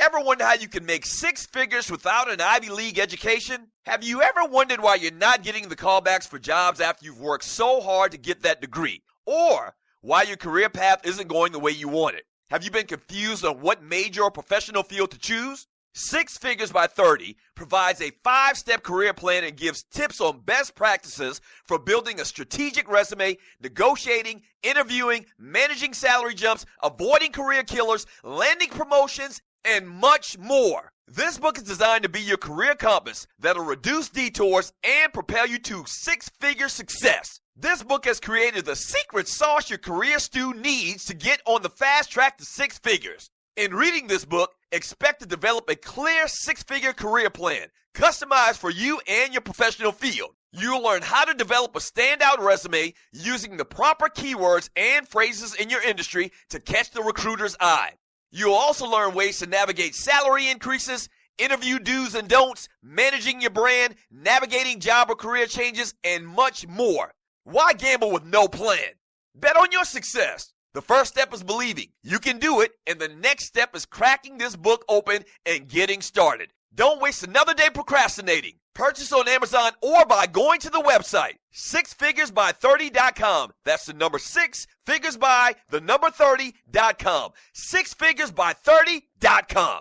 Ever wonder how you can make six figures without an Ivy League education? Have you ever wondered why you're not getting the callbacks for jobs after you've worked so hard to get that degree? Or why your career path isn't going the way you want it? Have you been confused on what major or professional field to choose? Six Figures by 30 provides a 5-step career plan and gives tips on best practices for building a strategic resume, negotiating, interviewing, managing salary jumps, avoiding career killers, landing promotions, and much more. This book is designed to be your career compass that'll reduce detours and propel you to six-figure success. This book has created the secret sauce your career stew needs to get on the fast track to six figures. In reading this book, expect to develop a clear six-figure career plan, customized for you and your professional field. You'll learn how to develop a standout resume using the proper keywords and phrases in your industry to catch the recruiter's eye. You'll also learn ways to navigate salary increases, interview do's and don'ts, managing your brand, navigating job or career changes, and much more. Why gamble with no plan? Bet on your success. The first step is believing you can do it, and the next step is cracking this book open and getting started. Don't waste another day procrastinating. Purchase on Amazon or by going to the website, sixfiguresby30.com. That's the number 6figuresby30.com. Sixfiguresby30.com.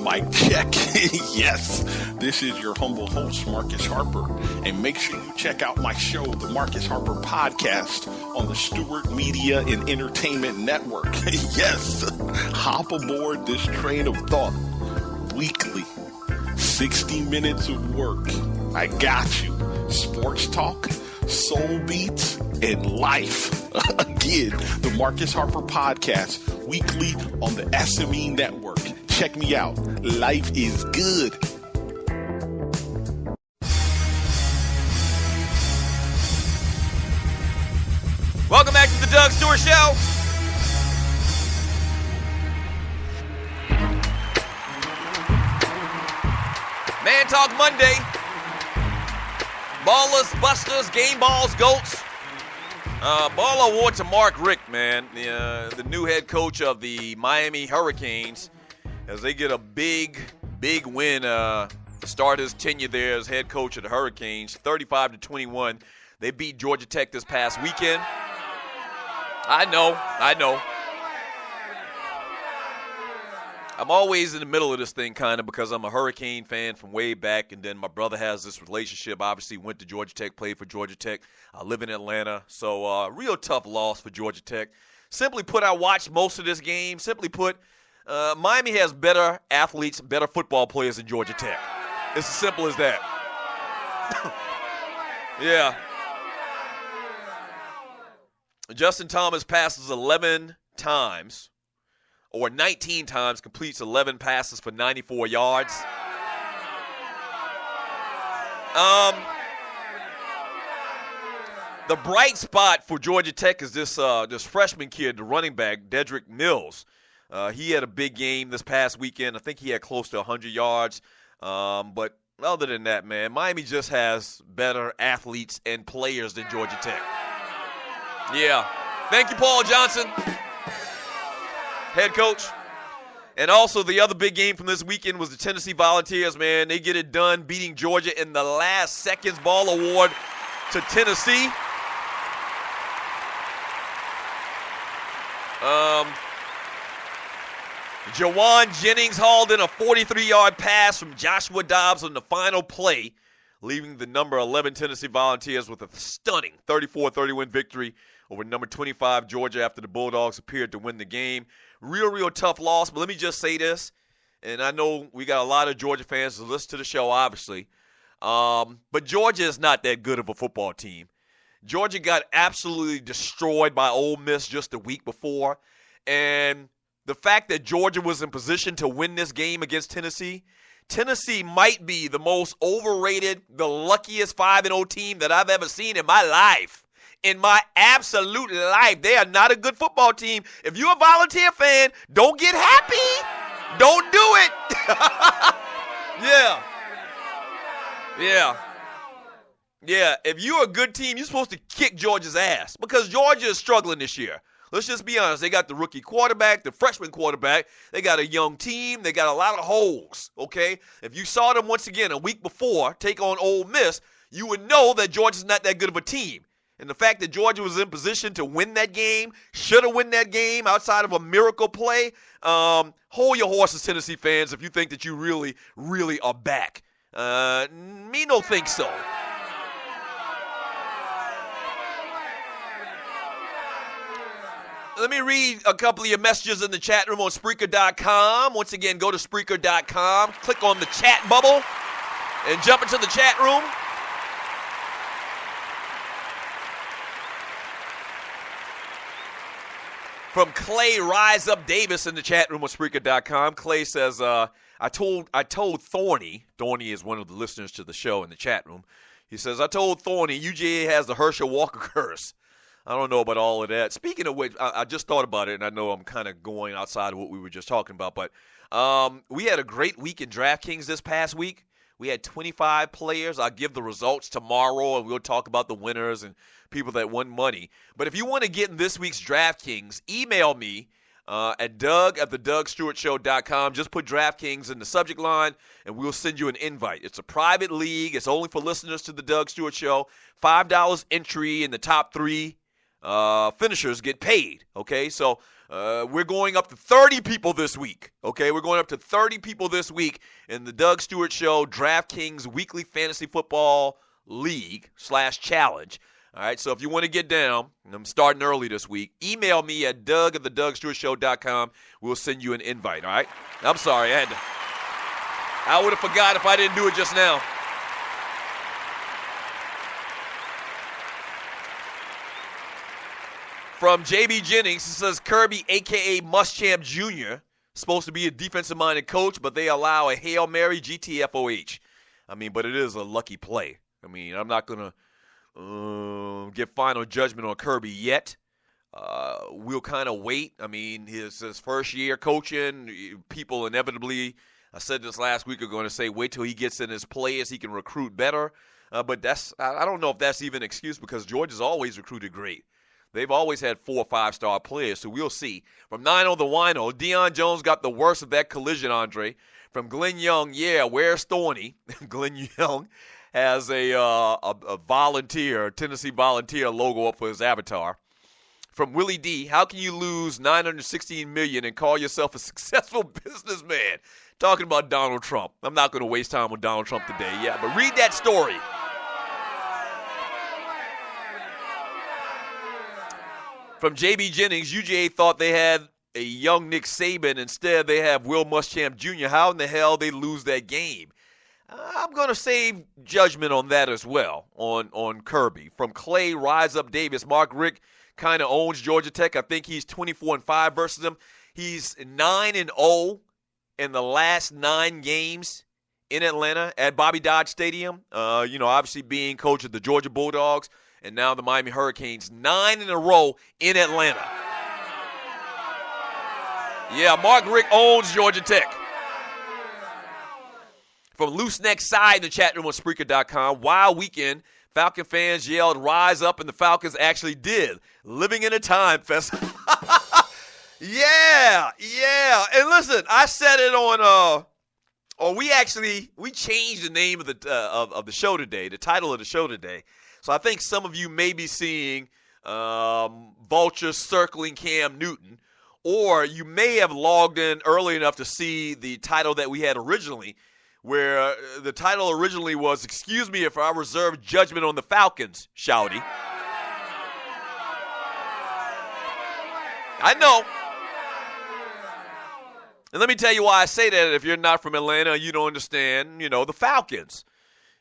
Mic check. Yes, this is your humble host, Marcus Harper. And make sure you check out my show, the Marcus Harper Podcast, on the Stewart Media and Entertainment Network. Yes, hop aboard this train of thought weekly. 60 minutes of work. I got you. Sports talk, soul beats, and life. Again, the Marcus Harper Podcast, weekly on the SME Network. Check me out. Life is good. Welcome back to the Doug Stewart Show. Man Talk Monday. Ballas, Bustas, Game Balls, Goats. Ball award to Mark Richt, man, the new head coach of the Miami Hurricanes, as they get a big win to start his tenure there as head coach of the Hurricanes, 35-21. They beat Georgia Tech this past weekend. I know. I'm always in the middle of this thing kind of because I'm a Hurricane fan from way back, and then my brother has this relationship. Obviously went to Georgia Tech, played for Georgia Tech. I live in Atlanta, so real tough loss for Georgia Tech. Simply put, I watched most of this game. Simply put, Miami has better athletes, better football players than Georgia Tech. It's as simple as that. Yeah. Justin Thomas passes 11 times, or 19 times, completes 11 passes for 94 yards. The bright spot for Georgia Tech is this freshman kid, the running back, Dedrick Mills. He had a big game this past weekend. I think he had close to 100 yards. But other than that, man, Miami just has better athletes and players than Georgia Tech. Yeah. Thank you, Paul Johnson, head coach. And also the other big game from this weekend was the Tennessee Volunteers, man. They get it done beating Georgia in the last seconds. Ball award to Tennessee. Jawan Jennings hauled in a 43-yard pass from Joshua Dobbs on the final play, leaving the number 11 Tennessee Volunteers with a stunning 34-31 victory over number 25 Georgia after the Bulldogs appeared to win the game. Real tough loss, but let me just say this, and I know we got a lot of Georgia fans that listen to the show, obviously, but Georgia is not that good of a football team. Georgia got absolutely destroyed by Ole Miss just a week before, and the fact that Georgia was in position to win this game against Tennessee might be the most overrated, the luckiest 5-0 team that I've ever seen in my life. In my absolute life. They are not a good football team. If you're a Volunteer fan, don't get happy. Don't do it. Yeah. If you're a good team, you're supposed to kick Georgia's ass because Georgia is struggling this year. let's just be honest. They got the rookie quarterback, the freshman quarterback. They got a young team. They got a lot of holes, okay? If you saw them once again a week before take on Ole Miss, you would know that Georgia's not that good of a team. And the fact that Georgia was in position to win that game, should have won that game outside of a miracle play, hold your horses, Tennessee fans, if you think that you really, really are back. Me no think so. Let me read a couple of your messages in the chat room on Spreaker.com. Once again, go to Spreaker.com, click on the chat bubble, and jump into the chat room. From Clay Rise Up Davis in the chat room on Spreaker.com. Clay says, I told Thorny is one of the listeners to the show in the chat room. He says, I told Thorny UGA has the Herschel Walker curse. I don't know about all of that. Speaking of which, I just thought about it, and I know I'm kind of going outside of what we were just talking about, but we had a great week in DraftKings this past week. We had 25 players. I'll give the results tomorrow, and we'll talk about the winners and people that won money. But if you want to get in this week's DraftKings, email me at Doug@theDougStewartShow.com. Just put DraftKings in the subject line, and we'll send you an invite. It's a private league. It's only for listeners to the Doug Stewart Show. $5 entry in the top 3 finishers get paid, okay? So we're going up to 30 people this week, okay? We're going up to 30 people this week in the Doug Stewart Show DraftKings Weekly Fantasy Football League /Challenge. All right, so if you want to get down, and I'm starting early this week, email me at Doug@theDougStewartShow.com. We'll send you an invite, all right? I'm sorry, I would have forgot if I didn't do it just now. From J.B. Jennings, it says Kirby, a.k.a. Muschamp Jr., supposed to be a defensive-minded coach, but they allow a Hail Mary GTFOH. I mean, but it is a lucky play. I mean, I'm not going to give final judgment on Kirby yet. We'll kind of wait. I mean, his first year coaching, people inevitably, I said this last week, are going to say wait till he gets in his players, he can recruit better. But I don't know if that's even an excuse because Georgia's always recruited great. They've always had 4 or 5-star players, so we'll see. From Nino the Wino, Deion Jones got the worst of that collision, Andre. From Glenn Young, yeah, where's Thorny? Glenn Young has a volunteer, Tennessee Volunteer logo up for his avatar. From Willie D, how can you lose $916 million and call yourself a successful businessman? Talking about Donald Trump. I'm not going to waste time with Donald Trump today, yeah, but read that story. From J.B. Jennings, UGA thought they had a young Nick Saban. Instead, they have Will Muschamp Jr. How in the hell they lose that game? I'm going to save judgment on that as well, on Kirby. From Clay Rise Up Davis, Mark Richt kind of owns Georgia Tech. I think he's 24-5 versus them. He's 9-0 in the last 9 games in Atlanta at Bobby Dodge Stadium. Obviously being coach of the Georgia Bulldogs. And now the Miami Hurricanes, 9 in a row in Atlanta. Yeah, Mark Richt owns Georgia Tech. From Loose Neck Side in the chat room on Spreaker.com, wild weekend, Falcon fans yelled, rise up, and the Falcons actually did. Living in a time festival. Yeah. And listen, I said it on, we changed the name of the show today, the title of the show today. So I think some of you may be seeing Vultures circling Cam Newton, or you may have logged in early enough to see the title that we had originally, where the title originally was, excuse me if I reserve judgment on the Falcons, shouty. I know. And let me tell you why I say that. If you're not from Atlanta, you don't understand, the Falcons.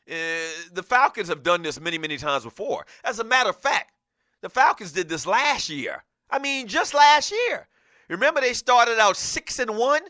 The Falcons have done this many, many times before. As a matter of fact, the Falcons did this last year. I mean, just last year. Remember they started out 6-1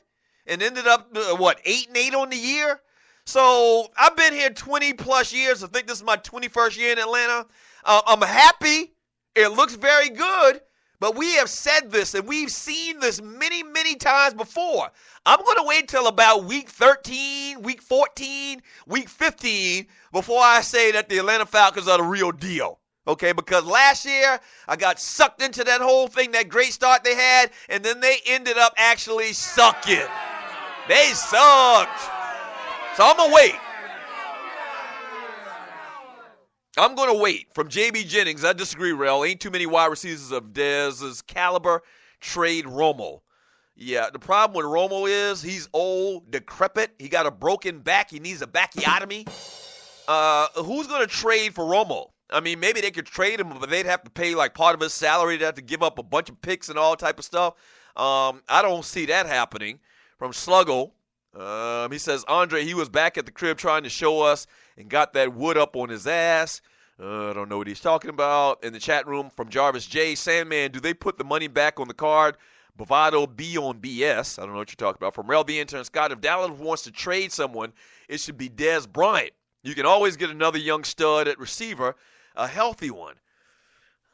and ended up, 8-8 on the year? So I've been here 20-plus years. I think this is my 21st year in Atlanta. I'm happy. It looks very good. But we have said this, and we've seen this many, many times before. I'm going to wait till about week 13, week 14, week 15 before I say that the Atlanta Falcons are the real deal. Okay, because last year I got sucked into that whole thing, that great start they had, and then they ended up actually sucking. They sucked. So I'm going to wait. I'm going to wait. From J.B. Jennings, I disagree, Rel. Ain't too many wide receivers of Dez's caliber. Trade Romo. Yeah, the problem with Romo is he's old, decrepit. He got a broken back. He needs a bacchiotomy. Who's going to trade for Romo? I mean, maybe they could trade him, but they'd have to pay like part of his salary. They'd have to give up a bunch of picks and all type of stuff. I don't see that happening. From Sluggo, he says, Andre, he was back at the crib trying to show us and got that wood up on his ass. I don't know what he's talking about. In the chat room from Jarvis J. Sandman, do they put the money back on the card? Bovado B on BS. I don't know what you're talking about. From Rel B. Intern Scott, if Dallas wants to trade someone, it should be Dez Bryant. You can always get another young stud at receiver, a healthy one.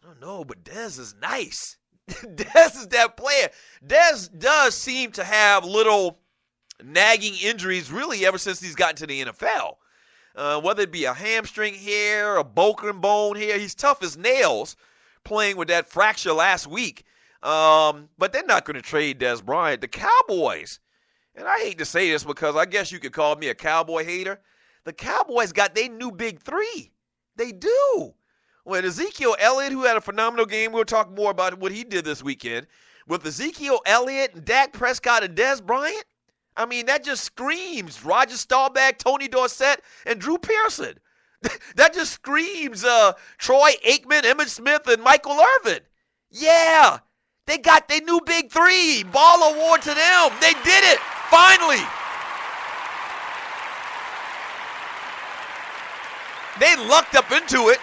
I don't know, but Dez is nice. Dez is that player. Dez does seem to have little nagging injuries really ever since he's gotten to the NFL. Whether it be a hamstring here, a broken bone here, he's tough as nails playing with that fracture last week. But they're not going to trade Dez Bryant. The Cowboys, and I hate to say this because I guess you could call me a Cowboy hater, the Cowboys got their new big three. They do. With Ezekiel Elliott, who had a phenomenal game, we'll talk more about what he did this weekend. With Ezekiel Elliott and Dak Prescott and Dez Bryant, I mean, that just screams Roger Staubach, Tony Dorsett, and Drew Pearson. That just screams Troy Aikman, Emmitt Smith, and Michael Irvin. Yeah, they got their new big three. Ball award to them. They did it, finally. They lucked up into it.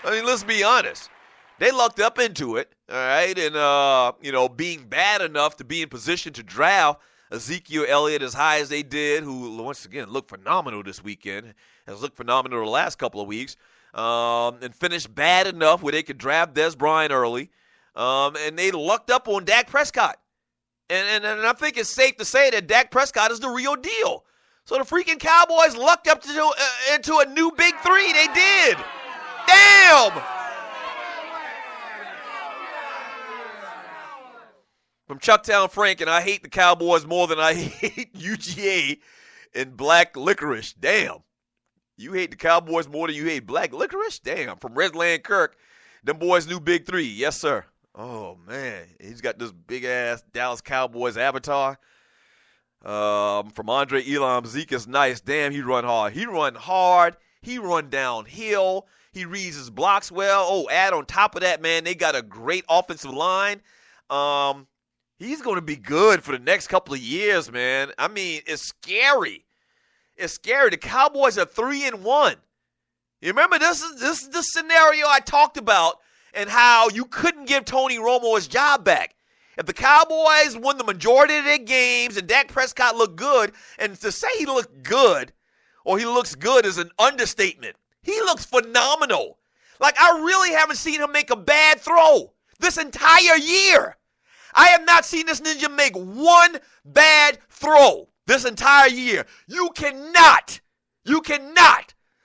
I mean, let's be honest. They lucked up into it, all right, and, being bad enough to be in position to draft Ezekiel Elliott as high as they did, who, once again, looked phenomenal this weekend, has looked phenomenal the last couple of weeks, and finished bad enough where they could draft Dez Bryant early, and they lucked up on Dak Prescott. And I think it's safe to say that Dak Prescott is the real deal. So the freaking Cowboys lucked up into a new big three. They did. Damn! From Chucktown Frank, and I hate the Cowboys more than I hate UGA and black licorice. Damn. You hate the Cowboys more than you hate black licorice? Damn. From Redland Kirk, them boys new big three. Yes, sir. Oh, man. He's got this big-ass Dallas Cowboys avatar. From Andre Elam, Zeke is nice. Damn, he run hard. He run hard. He run downhill. He reads his blocks well. Oh, add on top of that, man, they got a great offensive line. He's going to be good for the next couple of years, man. I mean, it's scary. It's scary. The Cowboys are 3-1. You remember this is the scenario I talked about and how you couldn't give Tony Romo his job back. If the Cowboys won the majority of their games and Dak Prescott looked good, and to say he looked good or he looks good is an understatement. He looks phenomenal. Like, I really haven't seen him make a bad throw this entire year. I have not seen this ninja make one bad throw this entire year. You cannot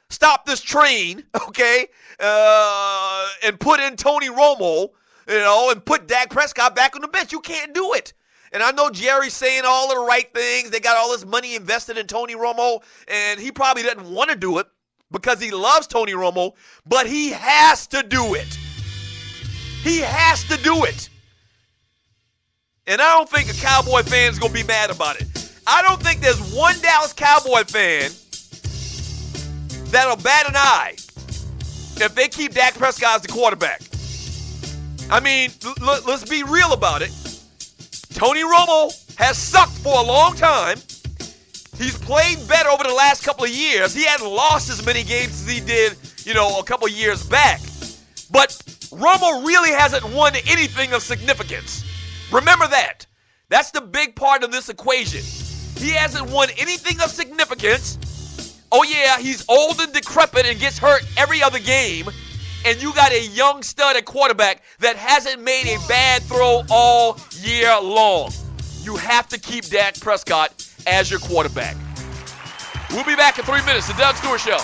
stop this train, okay, and put in Tony Romo, and put Dak Prescott back on the bench. You can't do it. And I know Jerry's saying all of the right things. They got all this money invested in Tony Romo, and he probably doesn't want to do it because he loves Tony Romo, but he has to do it. He has to do it. And I don't think a Cowboy fan is going to be mad about it. I don't think there's one Dallas Cowboy fan that'll bat an eye if they keep Dak Prescott as the quarterback. I mean, let's be real about it. Tony Romo has sucked for a long time. He's played better over the last couple of years. He hasn't lost as many games as he did, a couple of years back. But Romo really hasn't won anything of significance. Remember that. That's the big part of this equation. He hasn't won anything of significance. Oh, yeah, he's old and decrepit and gets hurt every other game. And you got a young stud at quarterback that hasn't made a bad throw all year long. You have to keep Dak Prescott as your quarterback. We'll be back in 3 minutes. The Doug Stewart Show.